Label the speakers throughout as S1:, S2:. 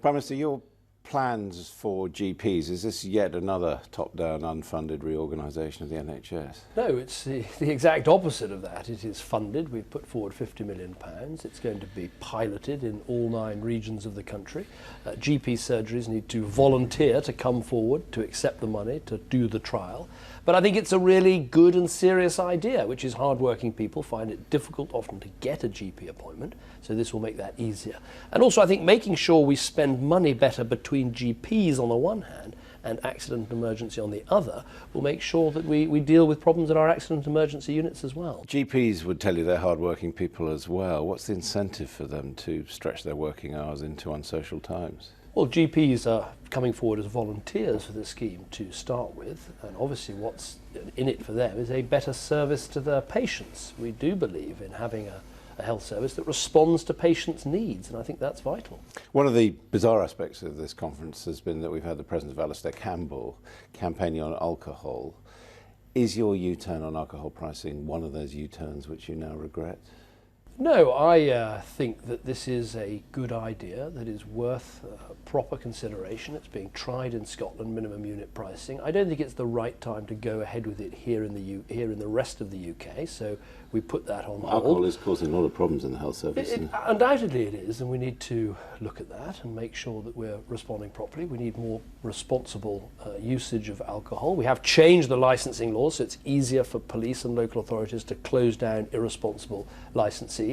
S1: Prime Minister, your plans for GPs, is this yet another top-down unfunded reorganisation of the NHS?
S2: No, it's the exact opposite of that. It is funded. We've put forward £50 million. It's going to be piloted in all 9 regions of the country. GP surgeries need to volunteer to come forward, to accept the money, to do the trial. But I think it's a really good and serious idea, which is hard-working people find it difficult often to get a GP appointment, so this will make that easier. And also I think making sure we spend money better between GPs on the one hand and accident and emergency on the other will make sure that we deal with problems at our accident and emergency units as well.
S1: GPs would tell you they're hard-working people as well. What's the incentive for them to stretch their working hours into unsocial times?
S2: Well, GPs are coming forward as volunteers for the scheme to start with, and obviously what's in it for them is a better service to their patients. We do believe in having a health service that responds to patients' needs, and I think that's vital.
S1: One of the bizarre aspects of this conference has been that we've had the presence of Alastair Campbell campaigning on alcohol. Is your U-turn on alcohol pricing one of those U-turns which you now regret?
S2: No, I think that this is a good idea that is worth proper consideration. It's being tried in Scotland, minimum unit pricing. I don't think it's the right time to go ahead with it here in the rest of the UK, so we put that on hold.
S1: Alcohol is causing a lot of problems in the health service.
S2: Undoubtedly it is, and we need to look at that and make sure that we're responding properly. We need more responsible usage of alcohol. We have changed the licensing laws, so it's easier for police and local authorities to close down irresponsible licensees.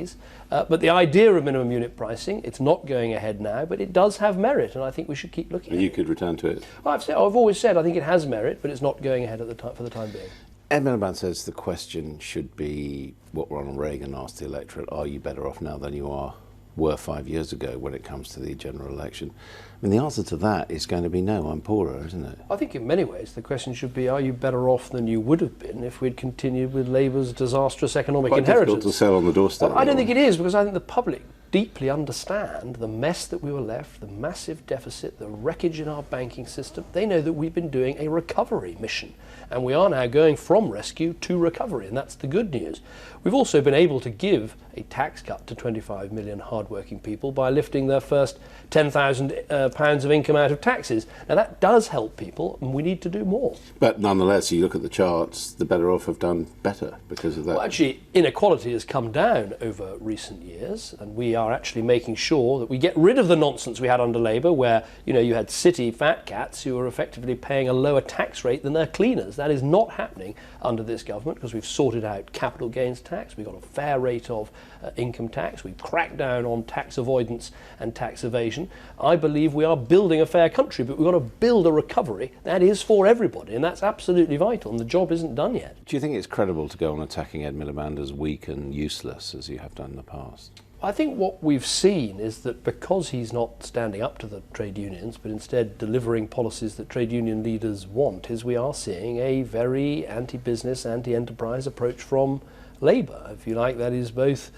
S2: But the idea of minimum unit pricing, it's not going ahead now, but it does have merit, and I think we should keep looking at it.
S1: You could return to it?
S2: Well, I've always said I think it has merit, but it's not going ahead for the time being.
S1: Ed Miliband says the question should be what Ronald Reagan asked the electorate: are you better off now than you were 5 years ago when it comes to the general election? I mean, the answer to that is going to be no, I'm poorer, isn't it?
S2: I think in many ways the question should be, are you better off than you would have been if we'd continued with Labour's disastrous economic inheritance?
S1: Quite difficult to sell on the doorstep.
S2: Well, I don't think it is, because I think the public deeply understand the mess that we were left, the massive deficit, the wreckage in our banking system. They know that we've been doing a recovery mission, and we are now going from rescue to recovery, and that's the good news. We've also been able to give a tax cut to 25 million hard-working people by lifting their first £10,000 of income out of taxes. Now that does help people, and we need to do more.
S1: But nonetheless, you look at the charts, the better off have done better because of that.
S2: Well, actually, inequality has come down over recent years, and we are actually making sure that we get rid of the nonsense we had under Labour, where you had city fat cats who were effectively paying a lower tax rate than their cleaners. That is not happening under this government, because we've sorted out capital gains tax, we've got a fair rate of income tax, we've cracked down on tax avoidance and tax evasion. I believe we are building a fair country, but we've got to build a recovery that is for everybody, and that's absolutely vital, and the job isn't done yet.
S1: Do you think it's credible to go on attacking Ed Miliband as weak and useless as you have done in the past?
S2: I think what we've seen is that because he's not standing up to the trade unions, but instead delivering policies that trade union leaders want, is we are seeing a very anti-business, anti-enterprise approach from Labour. If you like, that is both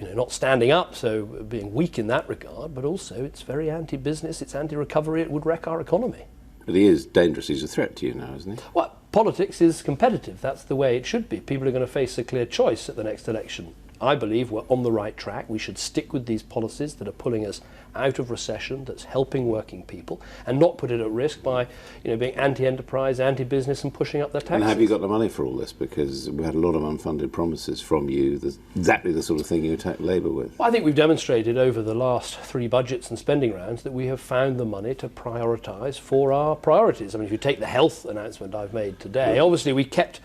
S2: not standing up, so being weak in that regard, but also it's very anti-business, it's anti-recovery, it would wreck our economy.
S1: But he is dangerous, he's a threat to you now, isn't he?
S2: Well, politics is competitive, that's the way it should be. People are going to face a clear choice at the next election. I believe we're on the right track. We should stick with these policies that are pulling us out of recession, that's helping working people, and not put it at risk by being anti-enterprise, anti-business and pushing up their taxes.
S1: And have you got the money for all this? Because we had a lot of unfunded promises from you, exactly the sort of thing you attacked Labour with.
S2: Well, I think we've demonstrated over the last 3 budgets and spending rounds that we have found the money to prioritise for our priorities. I mean, if you take the health announcement I've made today, obviously we've kept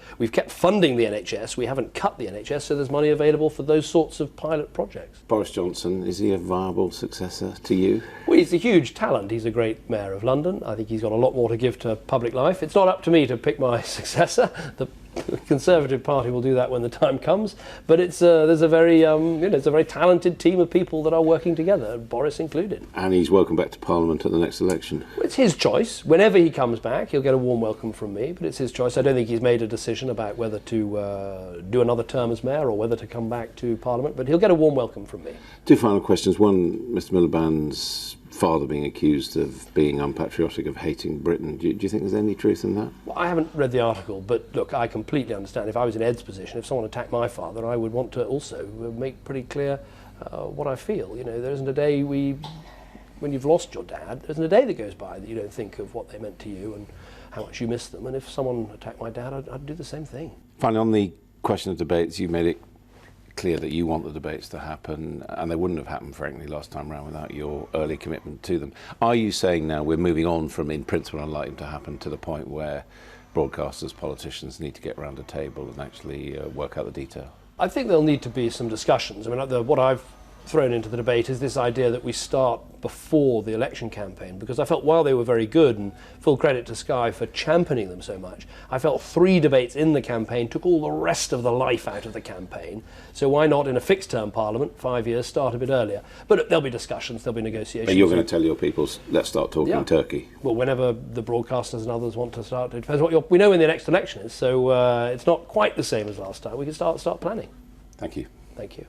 S2: funding the NHS, we haven't cut the NHS, so there's money available for those sorts of pilot projects.
S1: Boris Johnson, is he a viable successor to you?
S2: Well, he's a huge talent. He's a great mayor of London. I think he's got a lot more to give to public life. It's not up to me to pick my successor. The Conservative Party will do that when the time comes. But there's a very it's a very talented team of people that are working together, Boris included.
S1: And he's welcome back to Parliament at the next election.
S2: It's his choice. Whenever he comes back, he'll get a warm welcome from me. But it's his choice. I don't think he's made a decision about whether to do another term as mayor or whether to come back to Parliament. But he'll get a warm welcome from me.
S1: 2 final questions. One, Mr Miliband's father being accused of being unpatriotic, of hating Britain. Do you think there's any truth in that?
S2: Well, I haven't read the article, but look, I completely understand. If I was in Ed's position, if someone attacked my father, I would want to also make pretty clear what I feel. There isn't a day we when you've lost your dad, there isn't a day that goes by that you don't think of what they meant to you and how much you miss them. And if someone attacked my dad, I'd do the same thing.
S1: Finally, on the question of debates, you made it clear that you want the debates to happen, and they wouldn't have happened, frankly, last time round without your early commitment to them. Are you saying now we're moving on from, in principle, unlikely to happen, to the point where broadcasters, politicians need to get around a table and actually work out the detail?
S2: I think there'll need to be some discussions. I mean, what I've thrown into the debate is this idea that we start before the election campaign, because I felt while they were very good, and full credit to Sky for championing them so much, I felt 3 debates in the campaign took all the rest of the life out of the campaign. So why not, in a fixed term parliament, 5 years, start a bit earlier? But there'll be discussions, there'll be negotiations.
S1: But you're going to tell your people, let's start talking Turkey?
S2: Well, whenever the broadcasters and others want to start, it depends what we know when the next election is, so it's not quite the same as last time. We can start planning.
S1: Thank you.
S2: Thank you.